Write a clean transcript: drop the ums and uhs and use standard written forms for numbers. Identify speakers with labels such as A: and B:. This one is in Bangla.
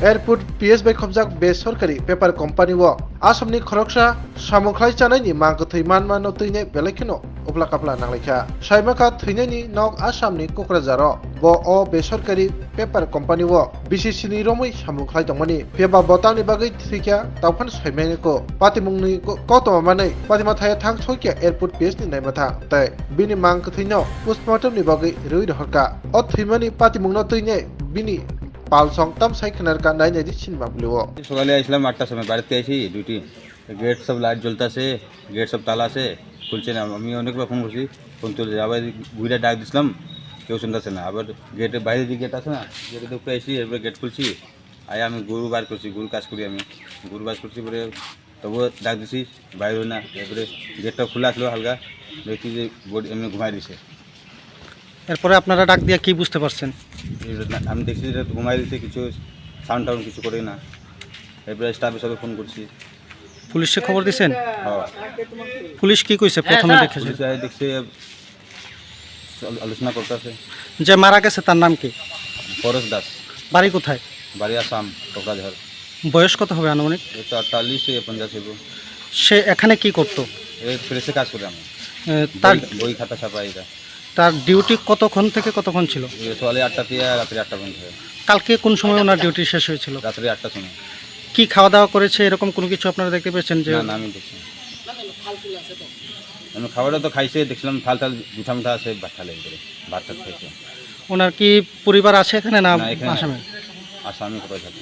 A: एयरपोर्ट PSB खबजाक बेसरकारि पेपार कम्पानी आसामनि खरगसा सामुखलाय जानायनि मांगो थैमान मानो तैने बेलेखनो अब्ला कापला नांलायखा साइमाका थैनायनि नग आसामनि कक्राझाराव ब अ बेसरकारि पेपार कम्पानी BCCनि रमै सामुखलाय दंमोनि पेबा बतांनि बागै थैखा दावफान साइमानिको पातिमुंनि कतमामानै पातिमा थाया थां सयखा एयरपोर्ट PSनि नायमाथा तै बिनि मांगो थैनो पोस्टमार्टमनि बागै रुइ रहरका अ थैमानि पातिमुंनो तैने बिनि पालसং तम साइखनार का नाई नहीं चिन्ह बाबलुओ
B: সকালে আসলাম 8টার সময় বাড়িতে আসি ডিউটি গেট সব লাইট জ্বলতেছে গেট সব তালা আছে খুলছে না আমি অনেকবার ফোন করছি ফোন তুলছে আবার ঘুরে ডাক দিছিলাম কেউ শুনতেছে না আবার গেটের বাইরে যে গেট আছে না গেটের উপরে এসি এরপরে গেট খুলছি আয় আমি গরু বার করছি গরু কাজ করি আমি গরু বার করছি পরে তবুও ডাক দিছি বাইরে না এরপরে গেটটা খোলা আসলো হালকা দেখি যে বোর্ড এমনি ঘুমাই দিছে
C: এরপরে আপনারা ডাক দিয়ে কি বুঝতে পারছেন?
B: আমি দেখছি যে ঘুমাই দিতে কিছু সাউন্ড টাউন্ড কিছু করে না এরপরে স্টাফের সাথে ফোন করছি
C: পুলিশে খবর দিয়েছেন?
B: হ্যাঁ
C: পুলিশ কি কইছে প্রথমে দেখেছে?
B: পুলিশ দেখছে আলোচনা করতেছে
C: যে মারা গেছে তার নাম কি?
B: পরেশ দাস
C: বাড়ি কোথায়?
B: বাড়ি আসাম কোকরাঝাড়
C: বয়স কত হবে আনুমানিক?
B: এই তো 48 থেকে 50 হবে
C: সে এখানে কি করত?
B: এই প্রেসে কাজ করে আমি
C: তার
B: বই খাতা ছাপা এটা
C: তার ডিউটি কতক্ষণ থেকে কতক্ষণ ছিল?
B: সকালে 8টা থেকে রাত্রি 8টা পর্যন্ত হয়
C: কালকে কোন সময় ওনার ডিউটি শেষ হয়েছিল?
B: রাত্রি 8টার সময়
C: কি খাওয়া দাওয়া করেছে এরকম কোনো কিছু আপনারা দেখতে পেয়েছেন? যে
B: না আমি দেখছি আমি খাবারটা তো খাইছে দেখছিলাম ফাল টাল মিঠা মিঠা আছে ভাত করে ভাত টাল খেয়েছে
C: ওনার কি পরিবার আছে এখানে না
B: না, এখানে না।
C: আসামে?
B: আসামি কোথায় থাকে